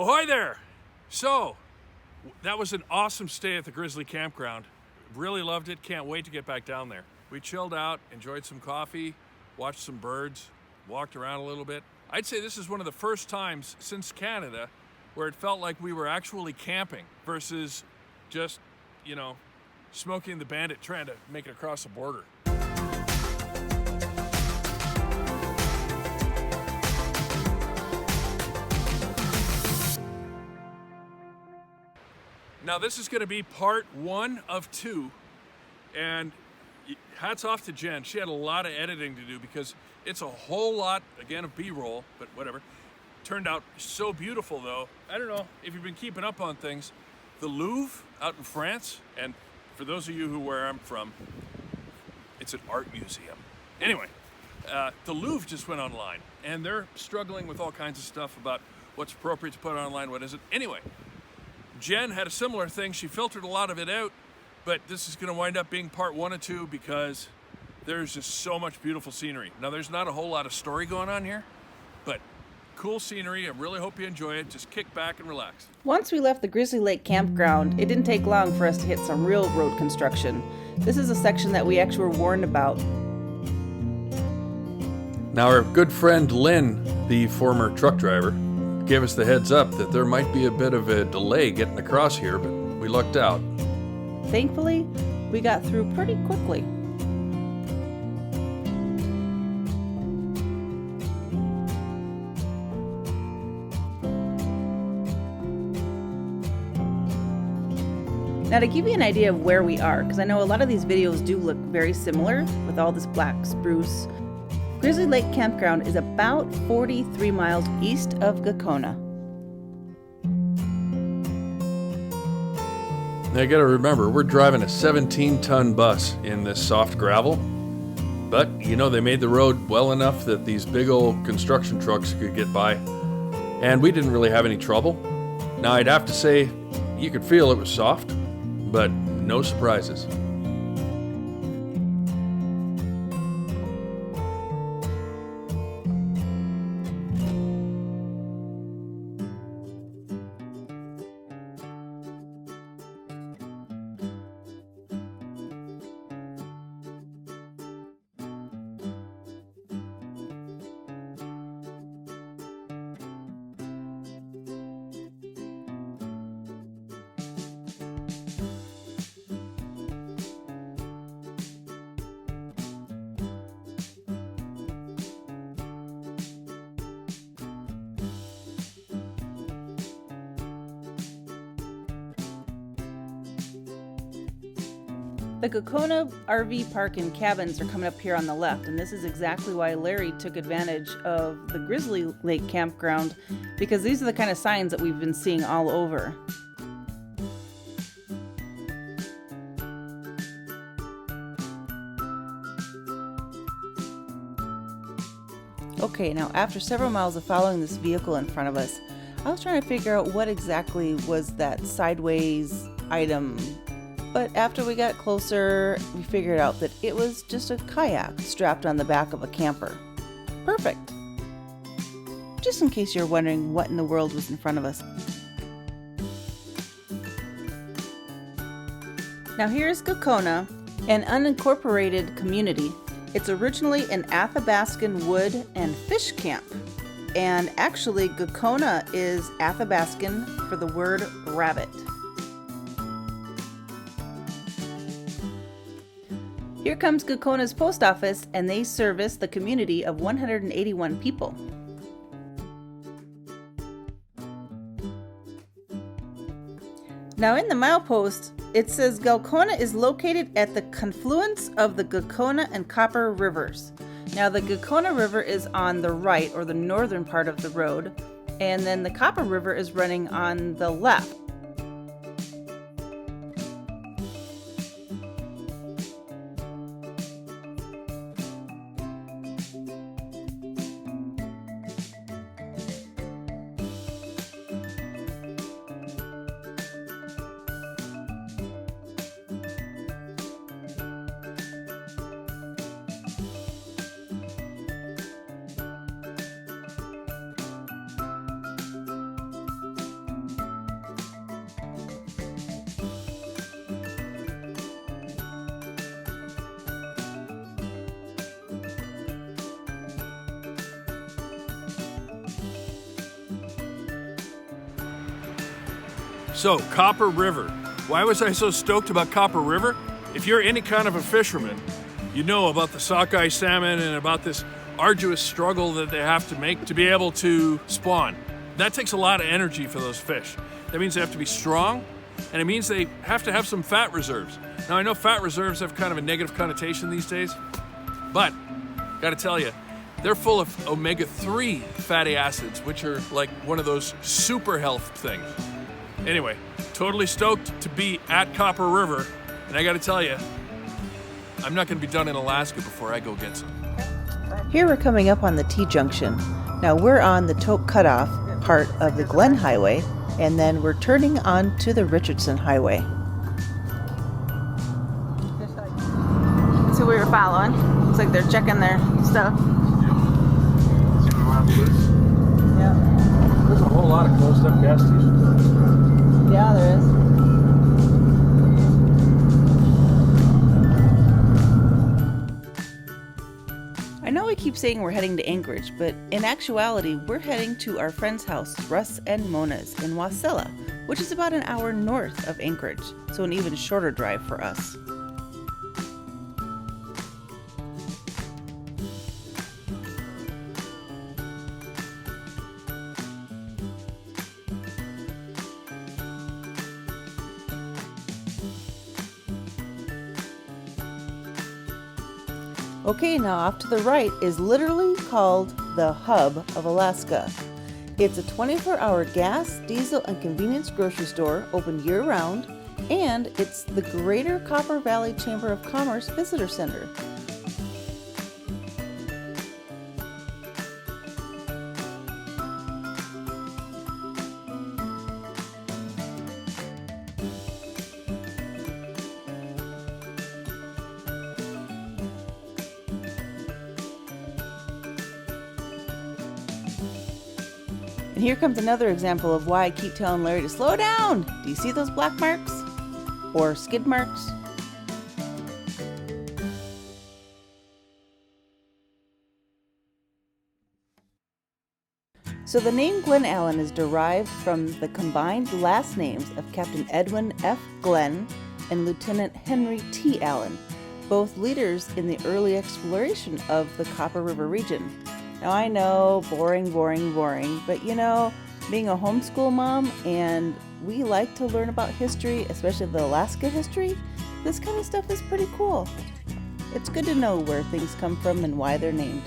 Ahoy there! So, that was an awesome stay at the Grizzly Campground. Really loved it, can't wait to get back down there. We chilled out, enjoyed some coffee, watched some birds, walked around a little bit. I'd say this is one of the first times since Canada where it felt like we were actually camping versus just, Smoking the Bandit trying to make it across the border. Now this is going to be part 1 of 2, and hats off to Jen. She had a lot of editing to do because it's a whole lot, again, of B-roll, but whatever. Turned out so beautiful though. I don't know if you've been keeping up on things. The Louvre out in France, and for those of you who where I'm from, it's an art museum. Anyway, the Louvre just went online, and they're struggling with all kinds of stuff about what's appropriate to put online, what isn't. Anyway, Jen had a similar thing. She filtered a lot of it out, but this is going to wind up being part 1 of 2 because there's just so much beautiful scenery. Now, there's not a whole lot of story going on here, but cool scenery. I really hope you enjoy it. Just kick back and relax. Once we left the Grizzly Lake Campground, it didn't take long for us to hit some real road construction. This is a section that we actually were warned about. Now, our good friend Lynn, the former truck driver, gave us the heads up that there might be a bit of a delay getting across here, but we lucked out. Thankfully, we got through pretty quickly. Now, to give you an idea of where we are, because I know a lot of these videos do look very similar with all this black spruce, Grizzly Lake Campground is about 43 miles east of Gakona. Now you gotta remember, we're driving a 17-ton bus in this soft gravel, but they made the road well enough that these big old construction trucks could get by, and we didn't really have any trouble. Now I'd have to say, you could feel it was soft, but no surprises. The Gakona RV park and cabins are coming up here on the left, and this is exactly why Larry took advantage of the Grizzly Lake Campground, because these are the kind of signs that we've been seeing all over. Okay, now after several miles of following this vehicle in front of us, I was trying to figure out what exactly was that sideways item. But after we got closer, we figured out that it was just a kayak strapped on the back of a camper. Perfect. Just in case you're wondering what in the world was in front of us. Now here's Gakona, an unincorporated community. It's originally an Athabascan wood and fish camp. And actually, Gakona is Athabascan for the word rabbit. Here comes Gakona's post office, and they service the community of 181 people. Now in the milepost, it says Gakona is located at the confluence of the Gakona and Copper Rivers. Now the Gakona River is on the right, or the northern part of the road, and then the Copper River is running on the left. So, Copper River. Why was I so stoked about Copper River? If you're any kind of a fisherman, you know about the sockeye salmon and about this arduous struggle that they have to make to be able to spawn. That takes a lot of energy for those fish. That means they have to be strong, and it means they have to have some fat reserves. Now, I know fat reserves have kind of a negative connotation these days, but gotta tell you, they're full of omega-3 fatty acids, which are like one of those super health things. Anyway, totally stoked to be at Copper River, and I gotta tell you, I'm not gonna be done in Alaska before I go get some. Here we're coming up on the T-junction. Now we're on the Toke Cutoff part of the Glenn Highway, and then we're turning on to the Richardson Highway. So we were following. Looks like they're checking their stuff. Yeah. There's a whole lot of closed up gas stations. Yeah, there is. I know we keep saying we're heading to Anchorage, but in actuality, we're heading to our friend's house, Russ and Mona's, in Wasilla, which is about an hour north of Anchorage, so an even shorter drive for us. Okay, now off to the right is literally called the Hub of Alaska. It's a 24-hour gas, diesel, and convenience grocery store open year-round, and it's the Greater Copper Valley Chamber of Commerce Visitor Center. And here comes another example of why I keep telling Larry to slow down. Do you see those black marks? Or skid marks? So the name Glen Allen is derived from the combined last names of Captain Edwin F. Glenn and Lieutenant Henry T. Allen, both leaders in the early exploration of the Copper River region. Now I know, boring, but you know, being a homeschool mom and we like to learn about history, especially the Alaska history, this kind of stuff is pretty cool. It's good to know where things come from and why they're named.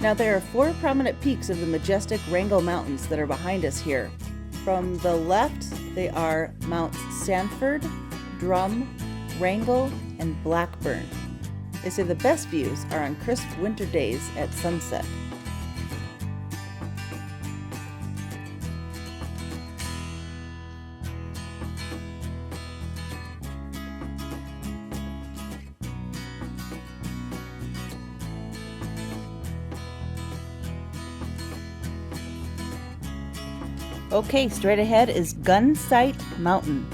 Now there are 4 prominent peaks of the majestic Wrangell Mountains that are behind us here. From the left, they are Mounts Sanford, Drum, Wrangell, and Blackburn. They say the best views are on crisp winter days at sunset. Okay, straight ahead is Gun Sight Mountain.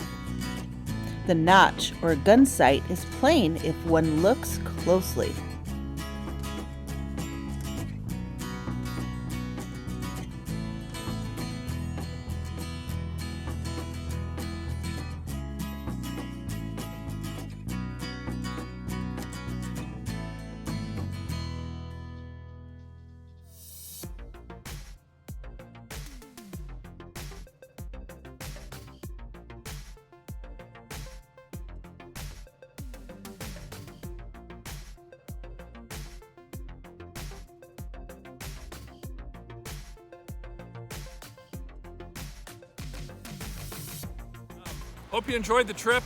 The notch, or gun sight, is plain if one looks closely. Hope you enjoyed the trip.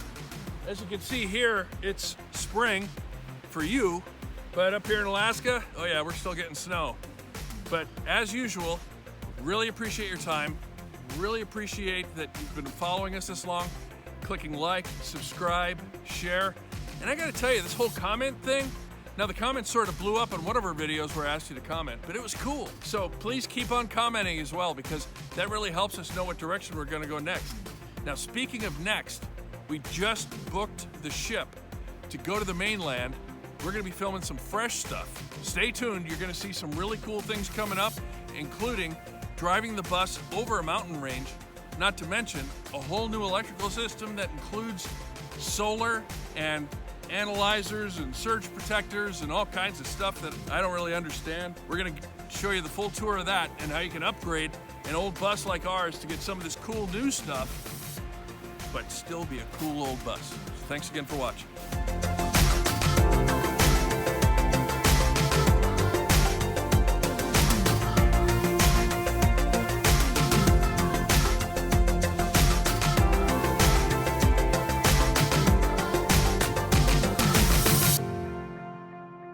As you can see here, it's spring for you, but up here in Alaska, oh yeah, we're still getting snow. But as usual, really appreciate your time. Really appreciate that you've been following us this long, clicking like, subscribe, share. And I gotta tell you, this whole comment thing, Now the comments sort of blew up on one of our videos where I asked you to comment, but it was cool. So please keep on commenting as well, because that really helps us know what direction we're gonna go next. Now speaking of next, we just booked the ship to go to the mainland. We're gonna be filming some fresh stuff. Stay tuned, you're gonna see some really cool things coming up, including driving the bus over a mountain range, not to mention a whole new electrical system that includes solar and analyzers and surge protectors and all kinds of stuff that I don't really understand. We're gonna show you the full tour of that and how you can upgrade an old bus like ours to get some of this cool new stuff, but still be a cool old bus. So thanks again for watching.